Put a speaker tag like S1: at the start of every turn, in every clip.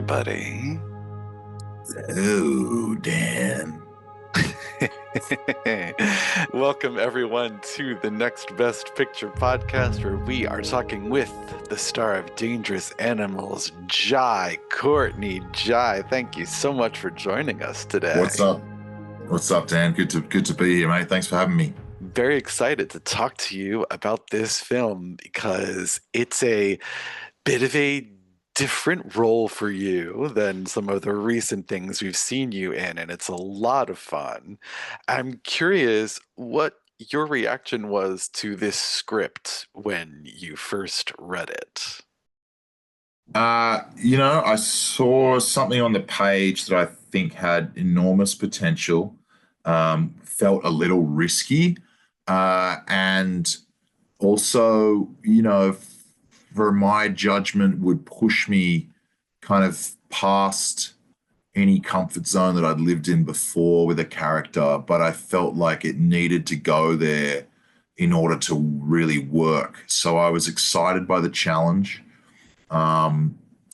S1: everybody.
S2: Oh, Dan.
S1: Welcome, everyone, to the Next Best Picture podcast, where we are talking with the star of Dangerous Animals, Jai Courtney. Jai, thank you so much for joining us today.
S2: What's up? What's up, Dan? Good to be here, mate. Thanks for having me.
S1: Very excited to talk to you about this film because it's a bit of a different role for you than some of the recent things we've seen you in, and it's a lot of fun. I'm curious what your reaction was to this script when you first read it.
S2: I saw something on the page that I think had enormous potential, felt a little risky, and also, for my judgment, would push me kind of past any comfort zone that I'd lived in before with a character, but I felt like it needed to go there in order to really work. So I was excited by the challenge,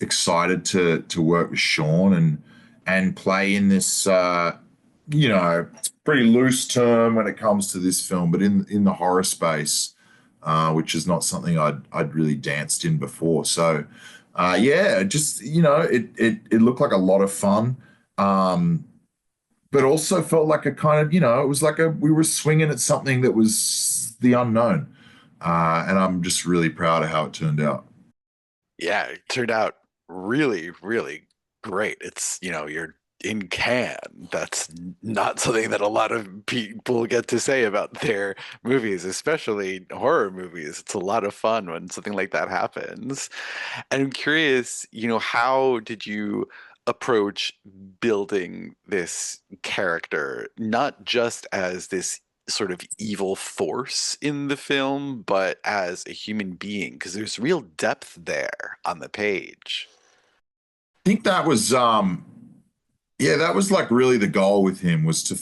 S2: excited to work with Sean and play in this it's a pretty loose term when it comes to this film, but in the horror space, which is not something I'd really danced in before. So just it looked like a lot of fun, but also felt like a kind of it was like we were swinging at something that was the unknown, and I'm just really proud of how it turned out.
S1: Yeah, it turned out really, really great. It's, you're in Cannes. That's not something that a lot of people get to say about their movies, especially horror movies. It's a lot of fun when something like that happens. And I'm curious, how did you approach building this character, not just as this sort of evil force in the film, but as a human being? Because there's real depth there on the page.
S2: I think that was that was like really the goal with him, was to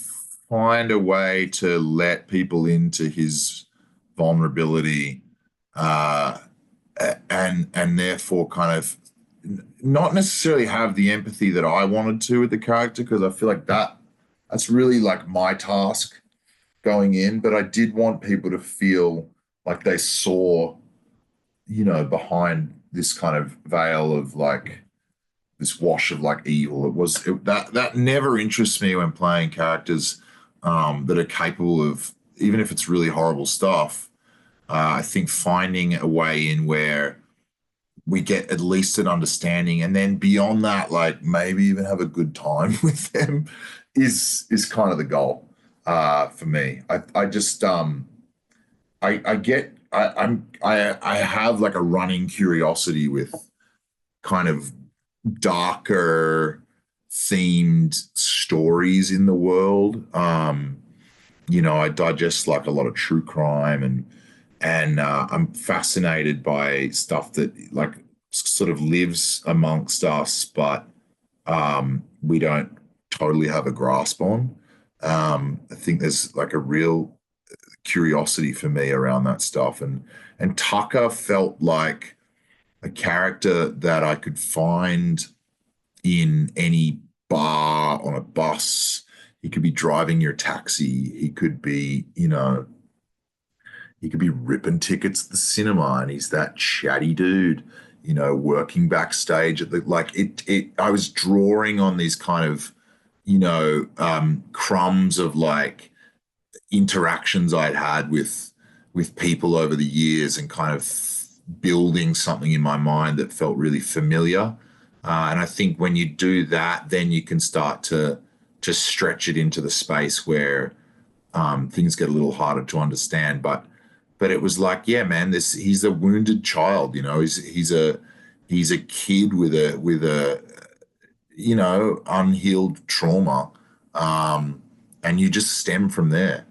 S2: find a way to let people into his vulnerability, uh and therefore kind of not necessarily have the empathy that I wanted to with the character, because I feel like that's really like my task going in, but I did want people to feel like they saw, behind this kind of veil of like this wash of like evil. That never interests me when playing characters that are capable of, even if it's really horrible stuff. I think finding a way in where we get at least an understanding, and then beyond that, like maybe even have a good time with them, is kind of the goal for me. I just I get I have like a running curiosity with kind of darker themed stories in the world. I digest like a lot of true crime, and I'm fascinated by stuff that like sort of lives amongst us, but we don't totally have a grasp on. I think there's like a real curiosity for me around that stuff, and Tucker felt like a character that I could find in any bar, on a bus. He could be driving your taxi. He could be ripping tickets at the cinema, and he's that chatty dude, working backstage at the like it I was drawing on these kind of, crumbs of like interactions I'd had with people over the years, and kind of building something in my mind that felt really familiar. And I think when you do that, then you can start to just stretch it into the space where things get a little harder to understand. But it was like, yeah, man, he's a wounded child, he's a kid with a unhealed trauma, and you just stem from there.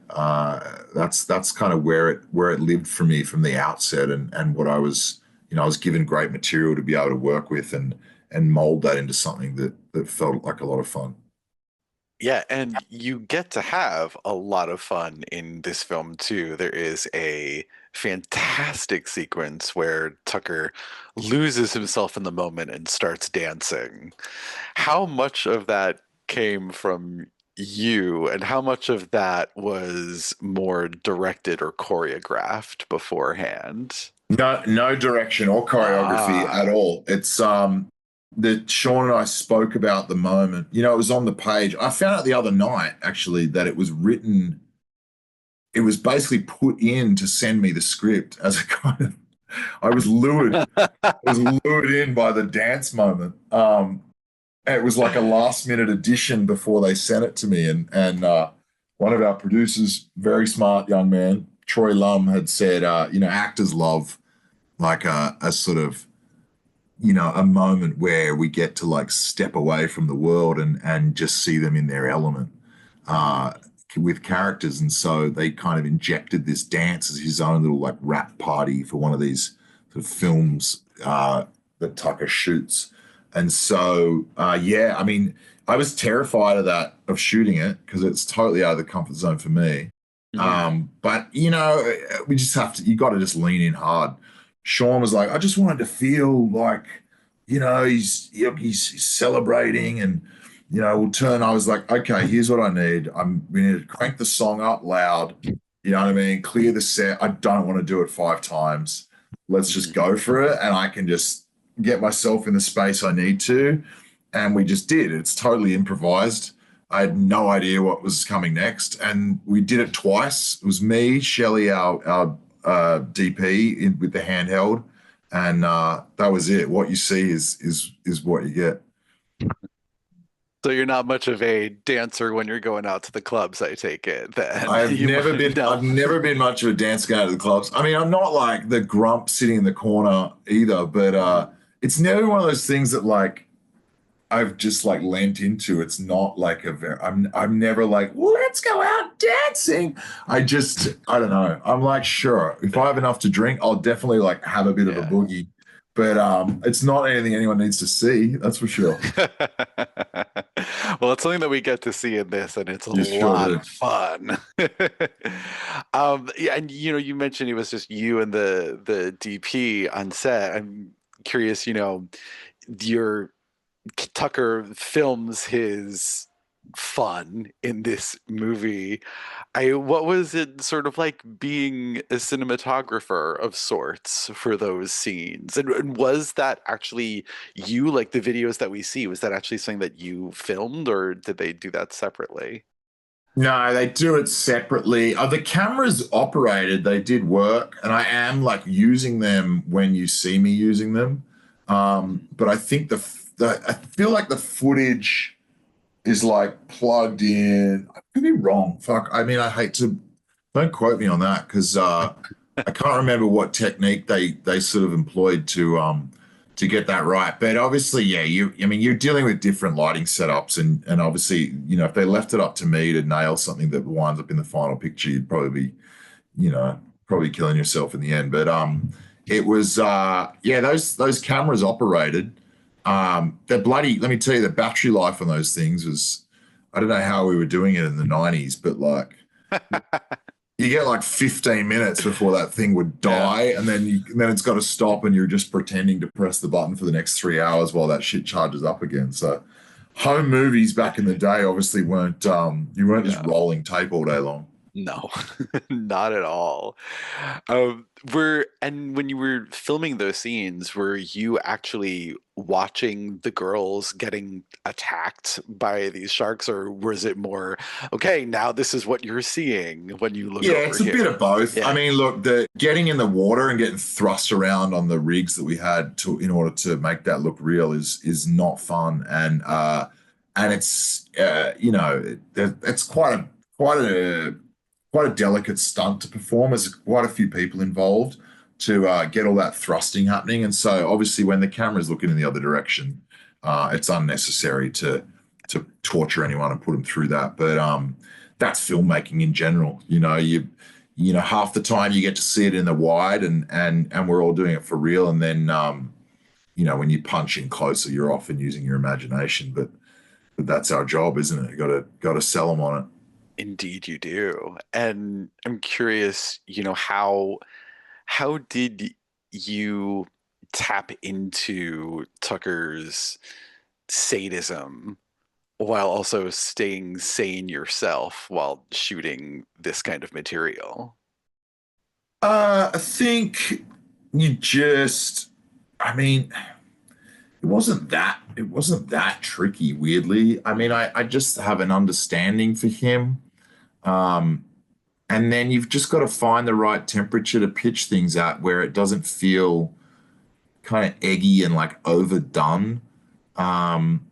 S2: That's kind of where it lived for me from the outset, and what I was given great material to be able to work with and mold that into something that felt like a lot of fun.
S1: Yeah, and you get to have a lot of fun in this film too. There is a fantastic sequence where Tucker loses himself in the moment and starts dancing. How much of that came from you, and how much of that was more directed or choreographed beforehand?
S2: No direction or choreography at
S1: Ah.
S2: all. It's that Sean and I spoke about the moment. You know, it was on the page. I found out the other night actually that it was written, it was basically put in to send me the script as a kind of I was lured. I was lured in by the dance moment. It was like a last minute addition before they sent it to me. And one of our producers, very smart young man, Troy Lum, had said, actors love like a sort of, a moment where we get to like step away from the world and just see them in their element uh, with characters. And so they kind of injected this dance as his own little like rap party for one of these sort of films that Tucker shoots. And so, yeah, I mean, I was terrified of that, of shooting it, because it's totally out of the comfort zone for me.
S1: Mhm.
S2: But, we just have to, you got to just lean in hard. Sean was like, I just wanted to feel like, he's celebrating and, we'll turn. I was like, okay, here's what I need. We need to crank the song up loud. You know what I mean? Clear the set. I don't want to do it 5 times. Let's just
S1: Mhm.
S2: go for it. And I can just get myself in the space I need to. And we just did. It's totally improvised. I had no idea what was coming next. And we did it twice. It was me, Shelley, our DP with the handheld. And that was it. What you see is what you get.
S1: So you're not much of a dancer when you're going out to the clubs, I take it, then.
S2: I've
S1: You
S2: never
S1: might
S2: been
S1: know.
S2: I've never been much of a dance guy to the clubs. I mean, I'm not like the grump sitting in the corner either, but it's never one of those things that like I've just like lent into. It's not like a very I'm never like, well, let's go out dancing. I don't know. I'm like, sure, if I have enough to drink, I'll definitely like have a bit of a
S1: Yeah.
S2: boogie. But it's not anything anyone needs to see, that's for sure.
S1: Well, it's something that we get to see in this, and it's a
S2: You sure
S1: lot
S2: do.
S1: of fun. Yeah, and you mentioned it was just you and the DP on set. I'm curious, your Tucker films his fun in this movie. What was it sort of like being a cinematographer of sorts for those scenes? And was that actually you, like the videos that we see, was that actually something that you filmed, or did they do that separately?
S2: No, they do it separately. The cameras operated, they did work, and I am like using them when you see me using them. But I think I feel like the footage is like plugged in. I could be wrong. Fuck. I mean, I hate to don't quote me on that because I can't remember what technique they sort of employed to get that right. But obviously, yeah, I mean you're dealing with different lighting setups and obviously, if they left it up to me to nail something that winds up in the final picture, you'd probably be, you know, probably killing yourself in the end. But it was yeah, those cameras operated. They're bloody, let me tell you, the battery life on those things was, I don't know how we were doing it in the 90s, but like you get like 15 minutes before that thing would
S1: Yeah.
S2: die, and then it's got to stop, and you're just pretending to press the button for the next 3 hours while that shit charges up again. So, home movies back in the day obviously weren't you weren't just
S1: No.
S2: rolling tape all day long.
S1: No, not at all. And when you were filming those scenes, were you actually watching the girls getting attacked by these sharks, or was it more, okay, now this is what you're seeing when you look
S2: Yeah,
S1: over
S2: it's a bit
S1: here?
S2: of both. I
S1: Yeah.
S2: mean, look, the getting in the water and getting thrust around on the rigs that we had to in order to make that look real is not fun, and it's it's quite a delicate stunt to perform. There's quite a few people involved to get all that thrusting happening, and so obviously when the camera's looking in the other direction, it's unnecessary to torture anyone and put them through that. But that's filmmaking in general. Half the time you get to see it in the wide, and we're all doing it for real, and then when you punch in closer, you're often using your imagination. But But that's our job, isn't it? Got to sell them on it.
S1: Indeed you do. And I'm curious, how did you tap into Tucker's sadism while also staying sane yourself while shooting this kind of material?
S2: I think you just, I mean, it wasn't that tricky, weirdly. I mean, I just have an understanding for him. Um, and then you've just got to find the right temperature to pitch things at where it doesn't feel kind of eggy and like overdone. Um,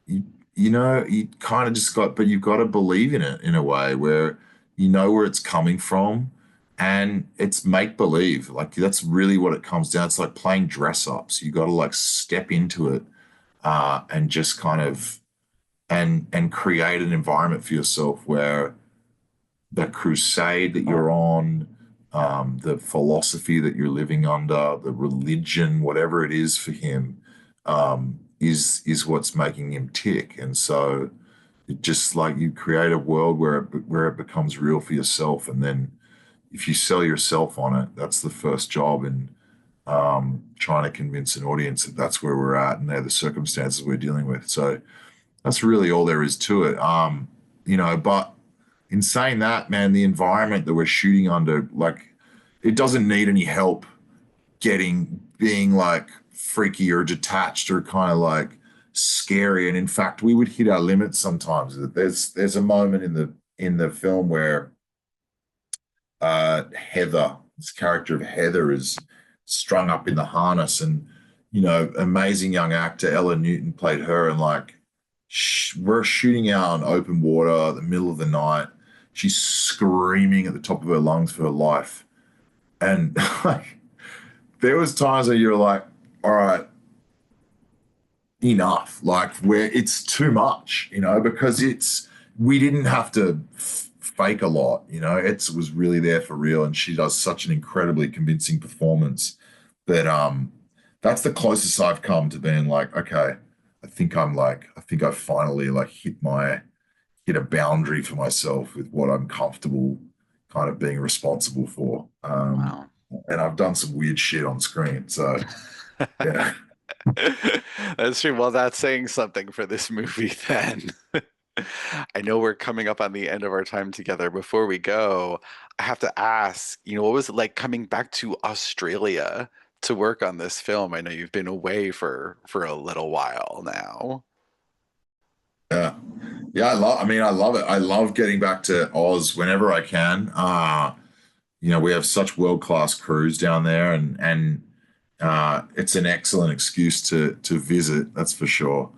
S2: you, you kind of just got, but you've got to believe in it in a way where you know where it's coming from, and it's make believe. Like that's really what it comes down. It's like playing dress ups. You got to like step into it, and just kind of and create an environment for yourself where the crusade that you're on, the philosophy that you're living under, the religion, whatever it is for him, is what's making him tick. And so, it just like you create a world where it becomes real for yourself, and then if you sell yourself on it, that's the first job in trying to convince an audience that that's where we're at and they're the circumstances we're dealing with. So that's really all there is to it. But in saying that, man, the environment that we're shooting under, like, it doesn't need any help being like freaky or detached or kind of like scary. And in fact, we would hit our limits sometimes. There's a moment in the film where Heather, this character of Heather, is strung up in the harness, and amazing young actor Ella Newton played her, and like we're shooting out on open water, the middle of the night. She's screaming at the top of her lungs for her life, and like there was times where you're like, all right, enough, like where it's too much, because we didn't have to fake a lot, it was really there for real, and she does such an incredibly convincing performance that that's the closest I've come to being like, okay, I think I finally like hit a boundary for myself with what I'm comfortable kind of being responsible for.
S1: Wow.
S2: And I've done some weird shit on screen, so yeah.
S1: That's true. Well, that's saying something for this movie then. I know we're coming up on the end of our time together. Before we go, I have to ask, what was it like coming back to Australia to work on this film? I know you've been away for a little while now.
S2: Yeah. Yeah, I love it. I love getting back to Oz whenever I can. We have such world-class crews down there, and it's an excellent excuse to visit, that's for sure.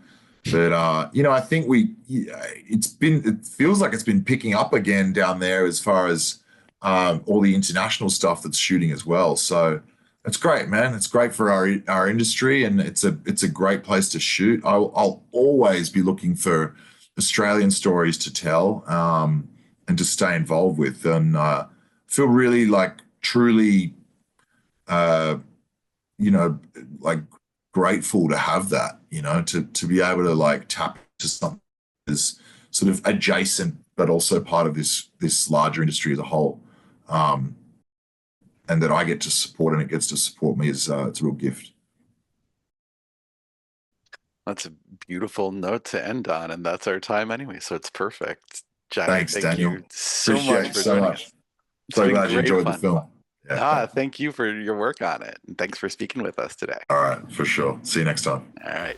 S2: But I think it feels like it's been picking up again down there as far as all the international stuff that's shooting as well. So it's great, man. It's great for our industry, and it's a great place to shoot. I'll always be looking for Australian stories to tell, and to stay involved with, and feel really like truly, uh, you know, like grateful to have that, to be able to like tap to something that's sort of adjacent, but also part of this larger industry as a whole. Um, and that I get to support and it gets to support me is it's a real gift.
S1: That's a beautiful note to end on, and that's our time anyway, so it's perfect. Jack,
S2: Thanks,
S1: thank
S2: Daniel.
S1: you so
S2: Appreciate
S1: much
S2: it
S1: for
S2: so
S1: joining
S2: much.
S1: us. It's
S2: So
S1: been
S2: glad you
S1: great
S2: enjoyed the
S1: fun.
S2: film. Yeah, thanks.
S1: Thank you for your work on it, and thanks for speaking with us today.
S2: All right, for sure. See you next time.
S1: All right.